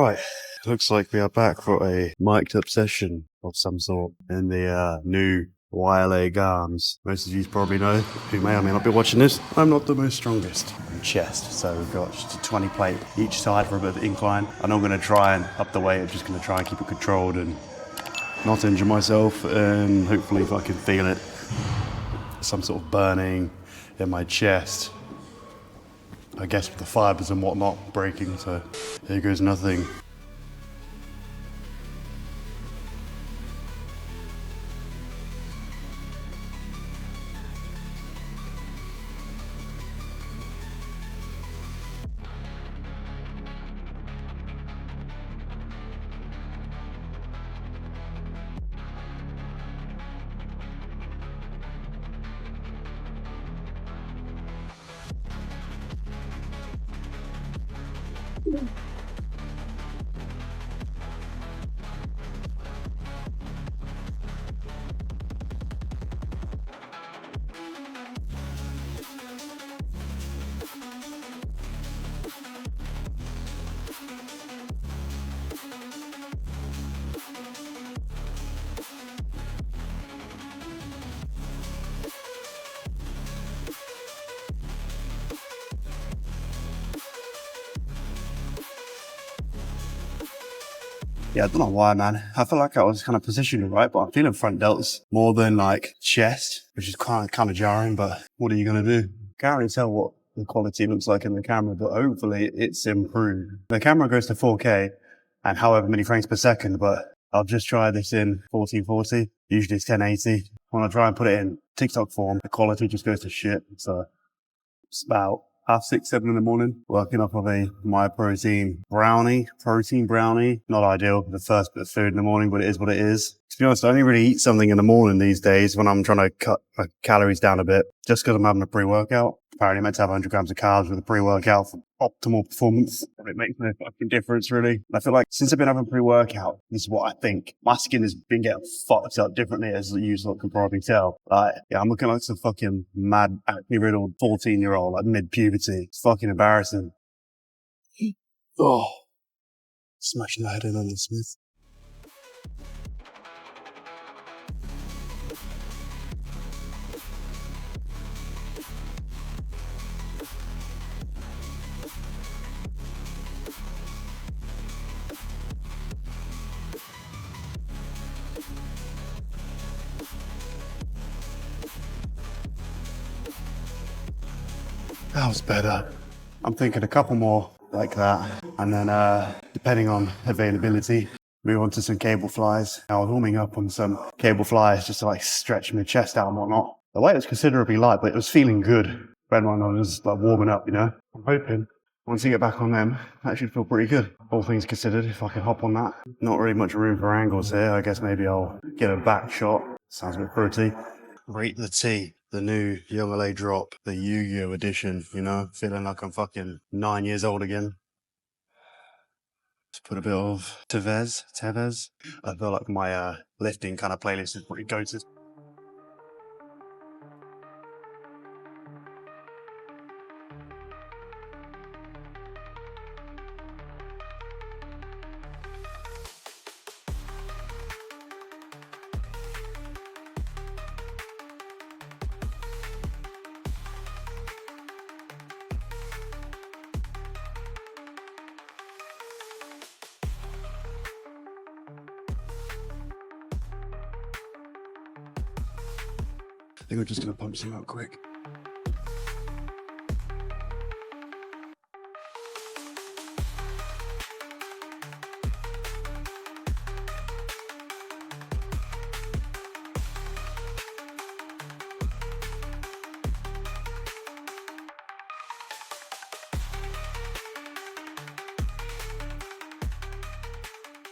Right, looks like we are back for a mic'd up session of some sort in the new YLA Garms. Most of you probably know, who may or may not be watching this, I'm not the most strongest in chest, so we've got just a 20 plate each side for a bit of incline. I'm not going to try and up the weight, I'm just going to try and keep it controlled and not injure myself, and hopefully if I can feel it, some sort of burning in my chest. I guess with the fibers and whatnot breaking, so here goes nothing. Yeah, I don't know why, man. I feel like I was kind of positioned right, but I'm feeling front delts more than like chest, which is kind of jarring, but what are you going to do? Can't really tell what the quality looks like in the camera, but hopefully it's improved. The camera goes to 4K and however many frames per second, but I'll just try this in 1440. Usually it's 1080. When I try and put it in TikTok form, the quality just goes to shit. So it's about 6:30, 7 in the morning, working off of a My protein brownie. Not ideal for the first bit of food in the morning, but it is what it is. To be honest, I only really eat something in the morning these days when I'm trying to cut my calories down a bit, just because I'm having a pre-workout. Apparently meant to have 100 grams of carbs with a pre-workout for optimal performance. It makes no fucking difference, really. And I feel like since I've been having pre-workout, this is what I think. My skin has been getting fucked up differently, as you can probably tell. Like, yeah, I'm looking like some fucking mad, acne-riddled 14-year-old, like mid-puberty. It's fucking embarrassing. Oh, smashing the head in on the Smith. That was better. I'm thinking a couple more like that. And then, depending on availability, move on to some cable flies. I was warming up on some cable flies just to like stretch my chest out and whatnot. The weight was considerably light, but it was feeling good. Bear in mind, I was like warming up, you know? I'm hoping once you get back on them, that should feel pretty good. All things considered, if I can hop on that. Not really much room for angles here. I guess maybe I'll get a back shot. Sounds a bit pretty. Rate the tea. The new Youngla drop, the Yu-Gi-Oh edition, you know, feeling like I'm fucking 9 years old again. Just put a bit of Tevez. I feel like my lifting kind of playlist is pretty goated. I think we're just going to pump some out quick.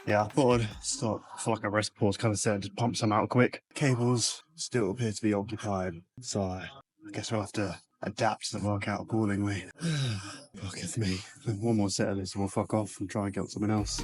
Yeah, I thought I'd start for like a rest pause kind of set, just pump some out quick. Cables still appear to be occupied, so I guess we'll have to adapt to the workout accordingly. Fuck with me. One more set of this and we'll fuck off and try and get something else.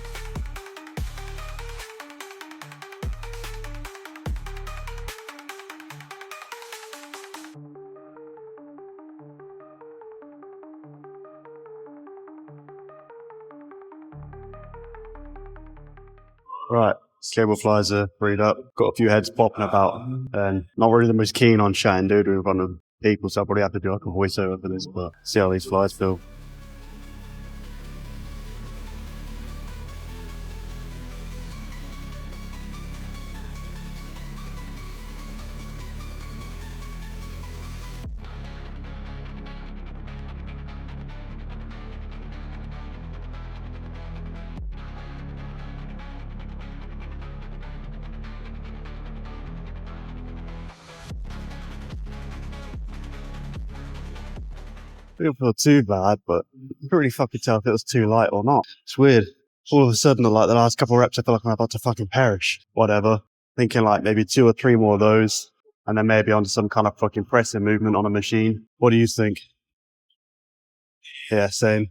Right, cable flies are freed up. Got a few heads popping about, and not really the most keen on chatting dude in front of people, so I'll probably have to do like a voiceover for this, but see how these flies feel. It didn't feel too bad, but I couldn't really fucking tell if it was too light or not. It's weird. All of a sudden, like the last couple of reps, I feel like I'm about to fucking perish. Whatever. Thinking like maybe 2 or 3 more of those, and then maybe onto some kind of fucking pressing movement on a machine. What do you think? Yeah, same.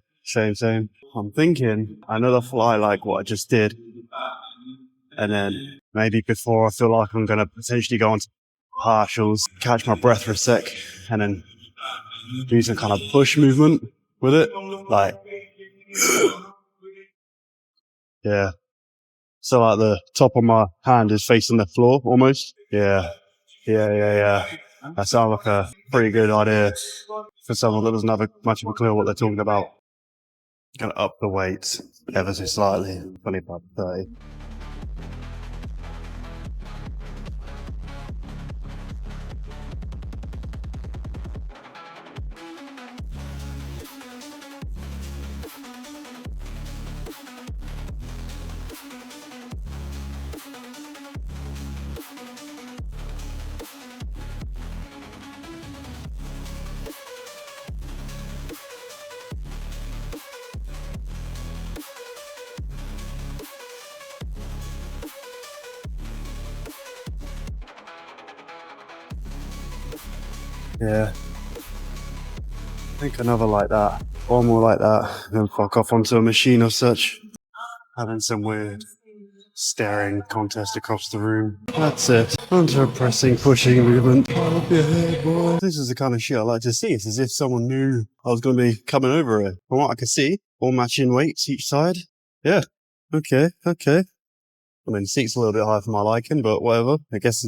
I'm thinking another fly like what I just did, and then maybe before I feel like I'm gonna potentially go on to partials, catch my breath for a sec, and then do some kind of push movement with it. Like, yeah. So like the top of my hand is facing the floor almost. Yeah. That sounds like a pretty good idea for someone that doesn't have much of a clue what they're talking about. Gonna up the weights ever so slightly, 25 to 30. Yeah. I think another like that. One more like that, and then fuck off onto a machine or such. Having some weird staring contest across the room. That's it. Onto a pressing, pushing movement. Up your head, boy. This is the kind of shit I like to see. It's as if someone knew I was going to be coming over it. From what I can see, all matching weights each side. Yeah. Okay. I mean, the seat's a little bit high for my liking, but whatever. I guess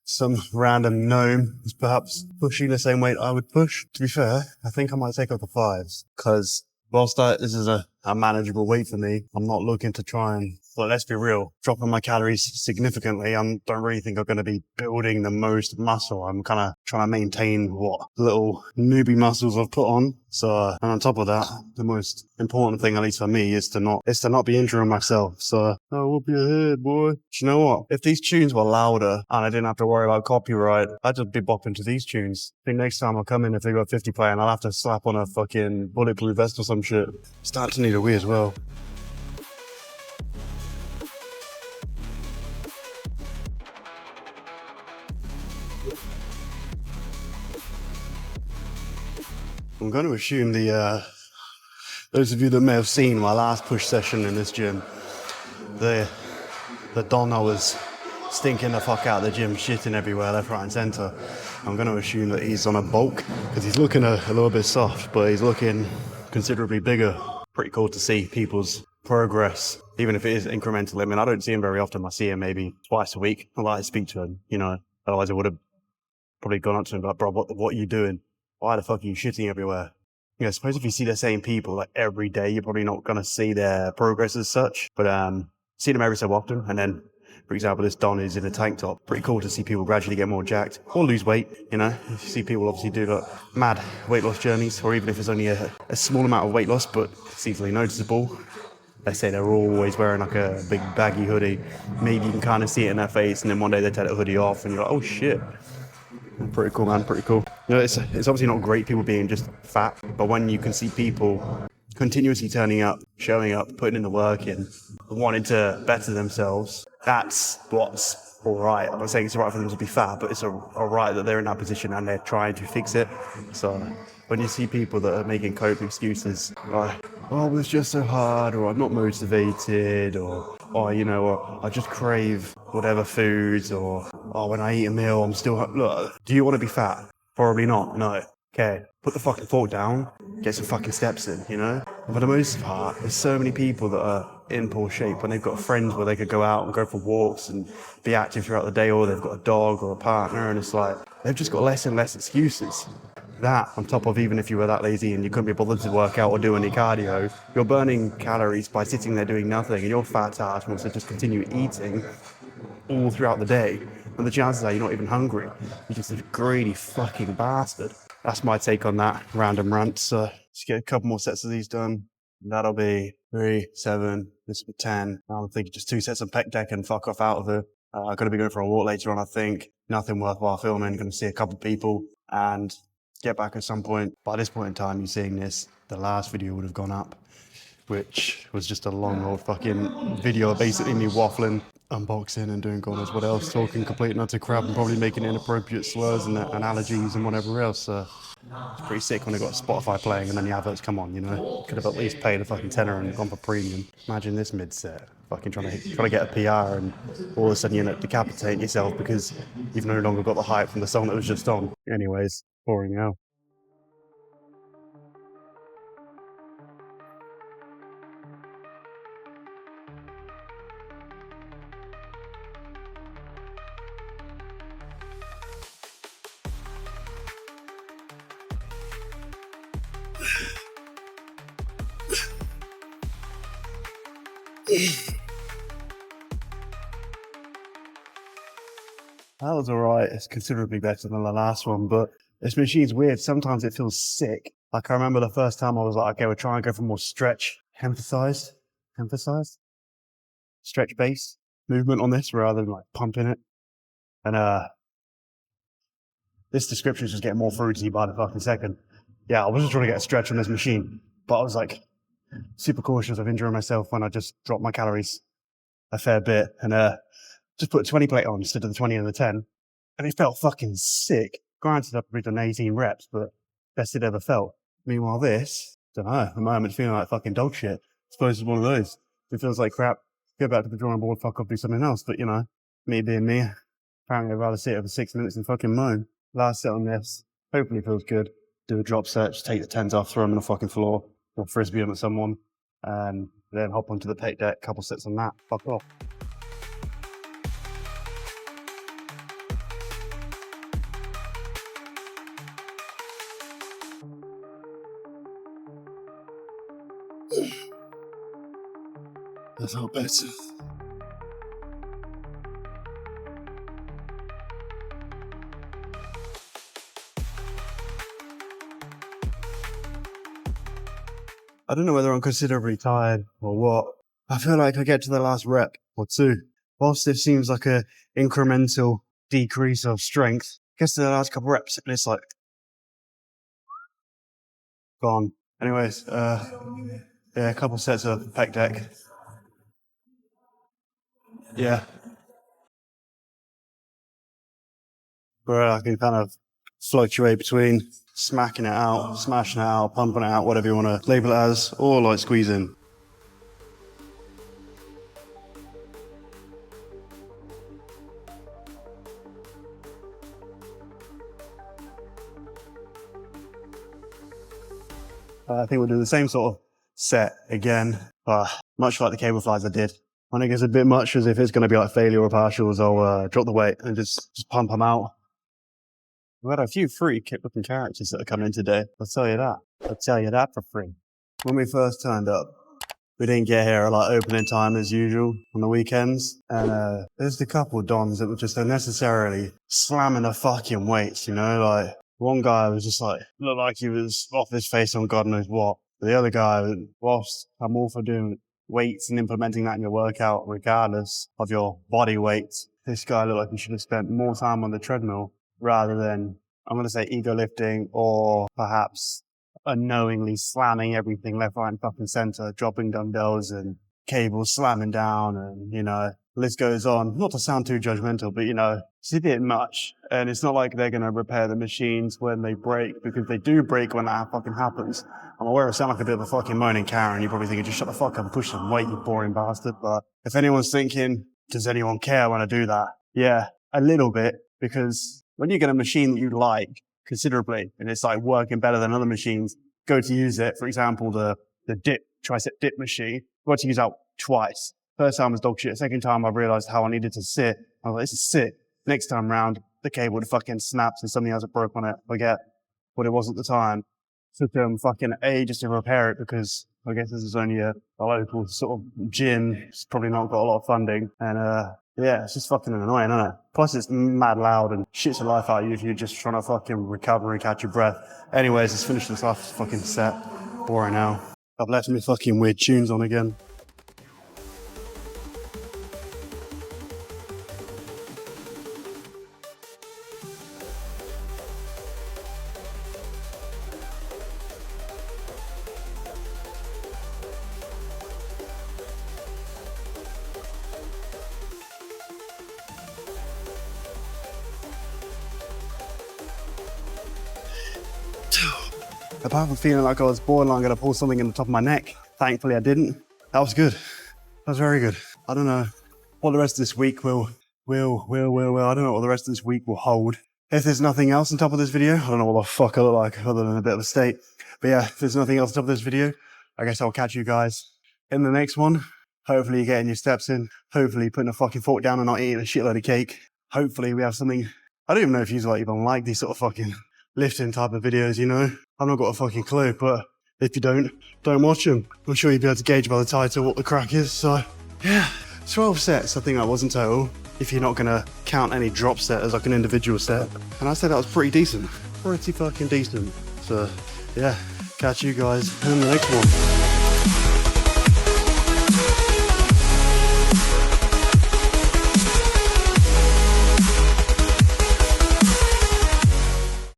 some random gnome is perhaps pushing the same weight I would push. To be fair, I think I might take up the 5s, because whilst this is a manageable weight for me, I'm not looking to try and, well, let's be real, dropping my calories significantly. I don't really think I'm going to be building the most muscle. I'm kind of trying to maintain what little newbie muscles I've put on. So, and on top of that, the most important thing, at least for me, is to not be injuring myself. So, oh, whoop your head, boy. Do you know what? If these tunes were louder and I didn't have to worry about copyright, I'd just be bopping to these tunes. I think next time I'll come in, if they got 50 playing, I'll have to slap on a fucking bulletproof vest or some shit. Start to need a wee as well. I'm going to assume those of you that may have seen my last push session in this gym, the don I was stinking the fuck out of the gym, shitting everywhere, left, right and centre. I'm going to assume that he's on a bulk, because he's looking a little bit soft, but he's looking considerably bigger. Pretty cool to see people's progress, even if it is incremental. I mean, I don't see him very often. I see him maybe twice a week. I like to speak to him, otherwise I would have probably gone up to him like, bro, what are you doing? Why the fuck are you shitting everywhere? I suppose if you see the same people like every day, you're probably not going to see their progress as such. But see them every so often. And then, for example, this Don is in a tank top. Pretty cool to see people gradually get more jacked or lose weight. You see people obviously do like mad weight loss journeys, or even if it's only a small amount of weight loss, but it's easily noticeable. They say they're always wearing like a big baggy hoodie. Maybe you can kind of see it in their face, and then one day they take the hoodie off and you're like, oh shit. Pretty cool, man. Pretty cool. It's obviously not great people being just fat, but when you can see people continuously turning up, showing up, putting in the work in, wanting to better themselves, that's what's all right. I'm not saying it's all right for them to be fat, but it's all right that they're in that position and they're trying to fix it. So when you see people that are making cope excuses, like, oh, it was just so hard, or I'm not motivated, or I just crave whatever foods, or, oh, when I eat a meal, I'm still, look, do you want to be fat? Probably not, no. Okay, put the fucking fork down, get some fucking steps in, you know? And for the most part, there's so many people that are in poor shape when they've got friends where they could go out and go for walks and be active throughout the day, or they've got a dog or a partner, and it's like, they've just got less and less excuses. That, on top of even if you were that lazy and you couldn't be bothered to work out or do any cardio, you're burning calories by sitting there doing nothing, and your fat ass wants to just continue eating all throughout the day, and the chances are you're not even hungry. You're just a greedy fucking bastard. That's my take on that random rant. So let's get a couple more sets of these done. That'll be 3, 7, this will be 10. I'm thinking just 2 sets of pec deck and fuck off out of it. I'm going to be going for a walk later on, I think. Nothing worthwhile filming. Going to see a couple people and get back at some point. By this point in time, you're seeing this, the last video would have gone up, which was just a long old fucking video of basically me waffling, unboxing and doing God knows what else, talking complete and utter crap and probably making inappropriate slurs and analogies and whatever else. It's pretty sick when they got Spotify playing and then the adverts come on, you know? Could have at least paid a fucking tenner and gone for premium. Imagine this mid-set, fucking trying to get a PR and all of a sudden you end up decapitating yourself because you've no longer got the hype from the song that was just on. Anyways, boring out. That was alright. It's considerably better than the last one, but this machine's weird. Sometimes it feels sick. Like I remember the first time I was like, okay, we're trying to go for more stretch, emphasized, stretch base movement on this rather than like pumping it. And this description is just getting more fruity by the fucking second. Yeah, I wasn't trying to get a stretch on this machine, but I was like super cautious of injuring myself when I just dropped my calories a fair bit and just put a 20 plate on instead of the 20 and the 10. And it felt fucking sick. Granted, I've probably done 18 reps, but best it ever felt. Meanwhile, this, don't know, at the moment, feeling like fucking dog shit. I suppose it's one of those. If it feels like crap, go back to the drawing board, fuck off, do something else. But, you know, me being me, apparently I'd rather sit over 6 minutes and fucking moan. Last set on this, hopefully feels good. Do a drop set, just take the 10s off, throw them on the fucking floor, or frisbee them at someone, and then hop onto the pec deck, couple sets on that, fuck off. That's all better. I don't know whether I'm considerably tired or what. I feel like I get to the last rep or 2. Whilst this seems like a incremental decrease of strength, gets to the last couple reps and it's like gone. Anyways, yeah, a couple sets of pec deck. Yeah. Where I can kind of fluctuate between smacking it out, smashing it out, pumping it out, whatever you want to label it as, or like squeezing. I think we'll do the same sort of set again, much like the cable flies I did. When it gets a bit much, as if it's going to be like failure or partials, I'll drop the weight and just pump them out. We've had a few free kit-looking characters that are coming in today. I'll tell you that. I'll tell you that for free. When we first turned up, we didn't get here at like opening time as usual on the weekends. And there's a couple of dons that were just unnecessarily slamming the fucking weights, you know? Like, one guy was just like, looked like he was off his face on God knows what. The other guy, whilst I'm all for doing weights and implementing that in your workout, regardless of your body weight, this guy looked like he should have spent more time on the treadmill rather than, I'm going to say, ego lifting or perhaps unknowingly slamming everything left, right, and fucking center, dropping dumbbells and cables slamming down, and, you know, the list goes on. Not to sound too judgmental, but, you know, it's a bit much. And it's not like they're going to repair the machines when they break, because they do break when that fucking happens. I'm aware I sound like a bit of a fucking moaning Karen. You're probably thinking, just shut the fuck up and push some weight, you boring bastard. But if anyone's thinking, does anyone care when I do that? Yeah, a little bit, because when you get a machine that you like, considerably and it's like working better than other machines, go to use it. For example, the tricep dip machine, got to use that twice. First time was dog shit. Second time I realized how I needed to sit. I was like, this is sit. Next time round, the cable would fucking snaps and something else broke on it. Forget what it was at the time. Took them fucking ages to repair it because I guess this is only a local sort of gym. It's probably not got a lot of funding. And yeah, it's just fucking annoying, isn't it? Plus it's mad loud and shits the life out of you if you're just trying to fucking recover and catch your breath. Anyways, let's finish this last fucking set. Boring now. I've left me fucking weird tunes on again. Apart from feeling like I was borderline going to pull something in the top of my neck, thankfully I didn't. That was good. That was very good. I don't know what the rest of this week will I don't know what the rest of this week will hold. If there's nothing else on top of this video, I don't know what the fuck I look like other than a bit of a state. But yeah, if there's nothing else on top of this video, I guess I'll catch you guys in the next one. Hopefully you're getting your steps in. Hopefully putting a fucking fork down and not eating a shitload of cake. Hopefully we have something. I don't even know if you even like these sort of fucking lifting type of videos, you know? I've not got a fucking clue, but if you don't watch them. I'm sure you'll be able to gauge by the title what the crack is. So yeah, 12 sets I think that was in total, if you're not gonna count any drop set as like an individual set. And I said that was pretty decent, pretty fucking decent. So yeah, catch you guys in the next one.